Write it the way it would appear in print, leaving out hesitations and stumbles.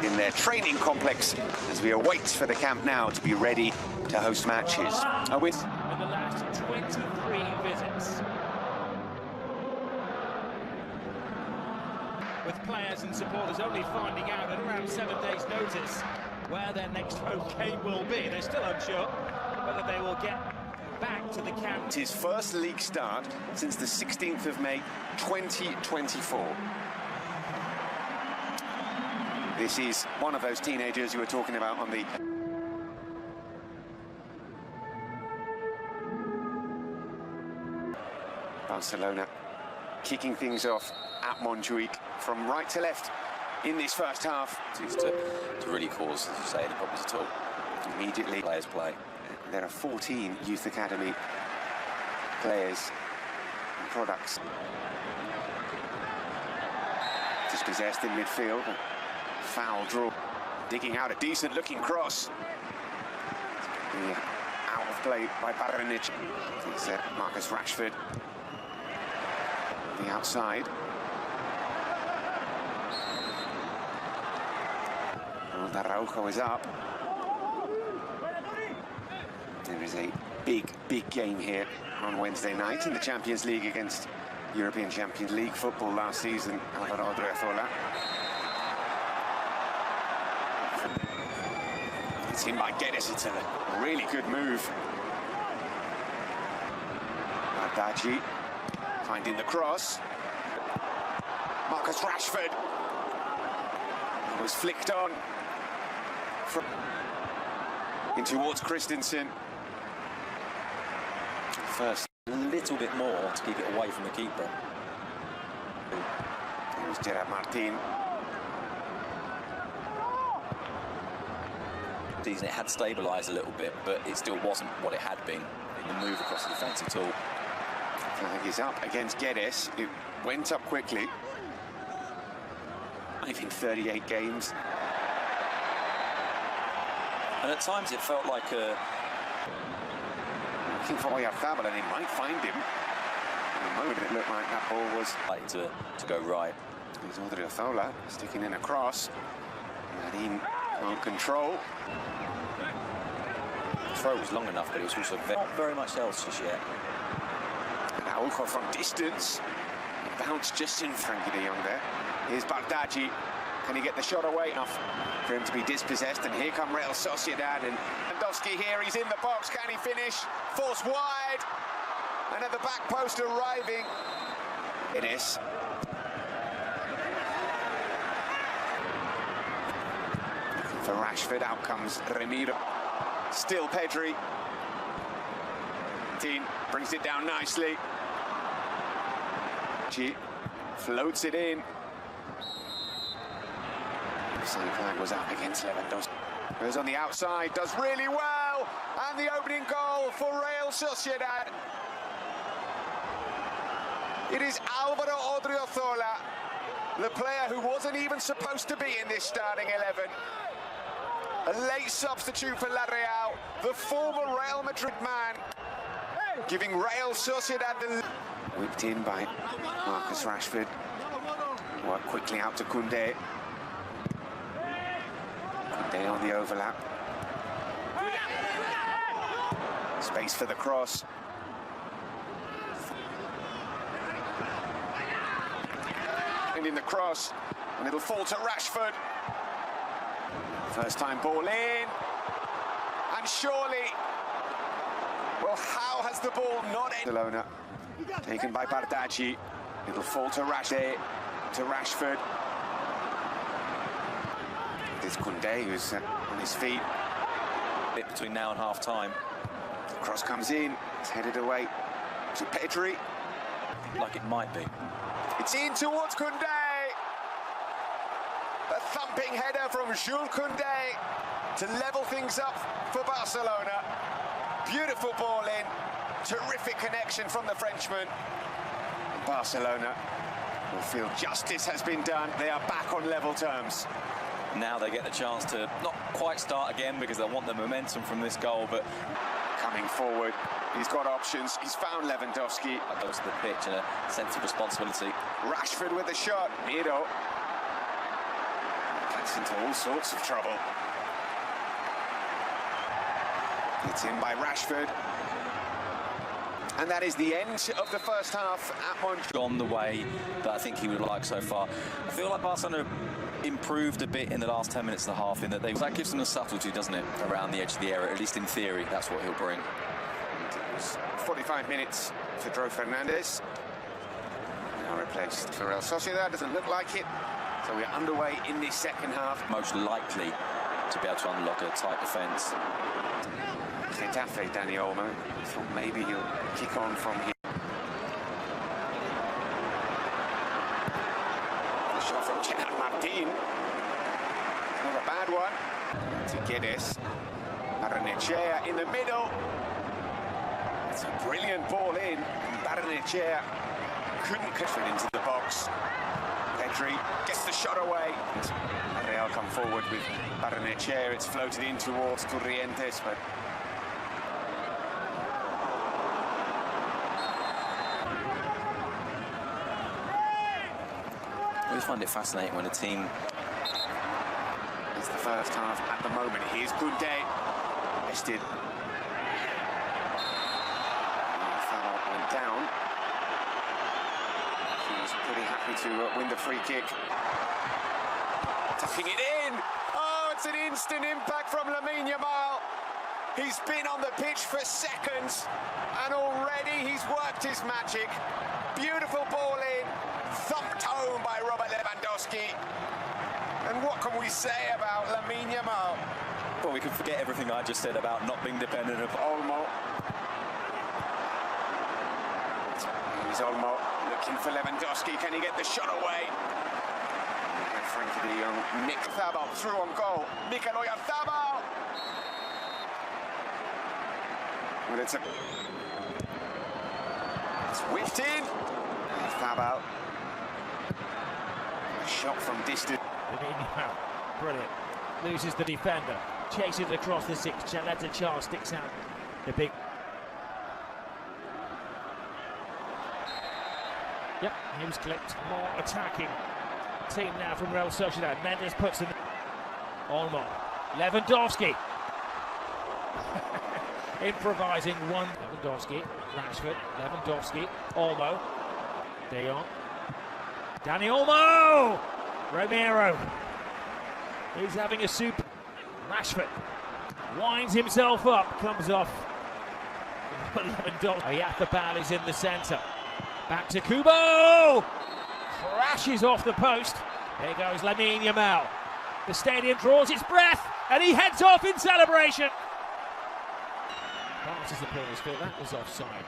in their training complex as we await for the Camp Nou to be ready to host matches. With the last 23 visits. With players and supporters only finding out at around 7 days' notice where their next home game will be. They're still unsure whether they will get back to the camp. It's his first league start since the 16th of May, 2024. This is one of those teenagers you were talking about on the... Barcelona kicking things off at Montjuic from right to left in this first half. To really cause, as you say, any problems at all. Immediately, Players play. There are 14 youth academy players and products dispossessed in midfield. Foul draw, digging out a decent looking cross. Out of play by Baranic. It's Marcus Rashford. The outside. Well, Araujo is up. There is a big game here on Wednesday night in the Champions League against European Champions League football last season. Álvaro Odriozola. It's in by Guedes. It's a really good move. Bardghji finding the cross. Marcus Rashford. It was flicked on. In towards Christensen. First. A little bit more to keep it away from the keeper. It was Gerard Martin. It had stabilised a little bit, but it still wasn't what it had been in the move across the defence at all. Flag is up against Guedes, who went up quickly. I think 38 games. And at times it felt like a... Looking for Oyarzabal, and he might find him. In a moment it looked like that ball was... like to go right. There's Odriozola sticking in a cross. Marin can't control. The throw was long enough, but it was also not very much else just yet. And Araujo from distance. He bounced just in Frankie de Jong there. Here's Bardghji. Can he get the shot away enough for him to be dispossessed? And here come Real Sociedad. And LEWANDOWSKI here, he's in the box. Can he finish? Forced wide. And at the back post arriving. It is. For Rashford, out comes Remiro. Still Pedri. Dean brings it down nicely. G floats it in. The sign flag was up against Lewandowski. Goes on the outside, does really well. And the opening goal for Real Sociedad. It is Álvaro Odriozola, the player who wasn't even supposed to be in this starting 11. A late substitute for La Real, the former Real Madrid man, giving Real Sociedad the... Whipped in by Marcus Rashford. Worked quickly out to KOUNDE. KOUNDE on the overlap. Space for the cross. And in the cross, and it'll fall to Rashford. First time ball in, and surely, well, how has the ball not ended? Barcelona, taken by Bardghji. It'll fall to Rashford. There's KOUNDE, who's on his feet. Bit between now and half time. The cross comes in, it's headed away to Pedri. Like it might be. It's in towards KOUNDE. A thumping header from Jules KOUNDE to level things up for Barcelona. Beautiful ball in, terrific connection from the Frenchman. Barcelona will feel justice has been done. They are back on level terms. Now they get the chance to not quite start again because they'll want the momentum from this goal, but... Coming forward, he's got options. He's found Lewandowski. That goes to the pitch and a sense of responsibility. Rashford with the shot. Miro. Can Gets into all sorts of trouble. It's in by Rashford. And that is the end of the first half at Montjuic. Gone the way that I think he would like so far. I feel like Barcelona improved a bit in the last 10 minutes of the half in that that gives them a subtlety, doesn't it, around the edge of the area, at least in theory. That's what he'll bring. And it was 45 minutes for Dro Fernandez. Now replaced for El Sociedad, doesn't look like it. So we're underway in this second half. Most likely to be able to unlock a tight defence. Getafe, Dani Olmo. I thought maybe he'll kick on from here. The shot from Gerard Martin. Not a bad one. To Guedes. Barrenechea in the middle. It's a brilliant ball in. Barrenechea couldn't cut it into the box. Pedri gets the shot away. Real come forward with Barrenechea. It's floated in towards Corrientes, but I always find it fascinating when a team... It's the first half at the moment. Here's KOUNDE. Bested. Foul went down. He was pretty happy to win the free kick. Tucking it in. Oh, it's an instant impact from Lamine Yamal. He's been on the pitch for seconds, and already he's worked his magic. Beautiful ball in. Thumped home by Robert Lewandowski. And what can we say about Lamine Yamal? Well, we can forget everything I just said about not being dependent upon Olmo. Here's Olmo looking for Lewandowski. Can he get the shot away? And Frankie de Jong, Nick Thabal through on goal. Mikel Oyarzabal. Well, it's whipped in. Thabal. A shot from distance. Brilliant. Loses the defender. Chases it across the six. Chaleta Char sticks out the big. Yep, he was clipped. More attacking team now from Real Sociedad. Mendes puts them. Olmo. Lewandowski. Improvising one. Lewandowski. Rashford. Lewandowski. Olmo. De Jong. Dani Olmo! Romero. He's having a soup. Rashford winds himself up, comes off. Lewandowski. Oyarzabal is in the centre. Back to Kubo! Crashes off the post. There goes Lamine Yamal. The stadium draws its breath, and he heads off in celebration. Passes the ball, that was offside.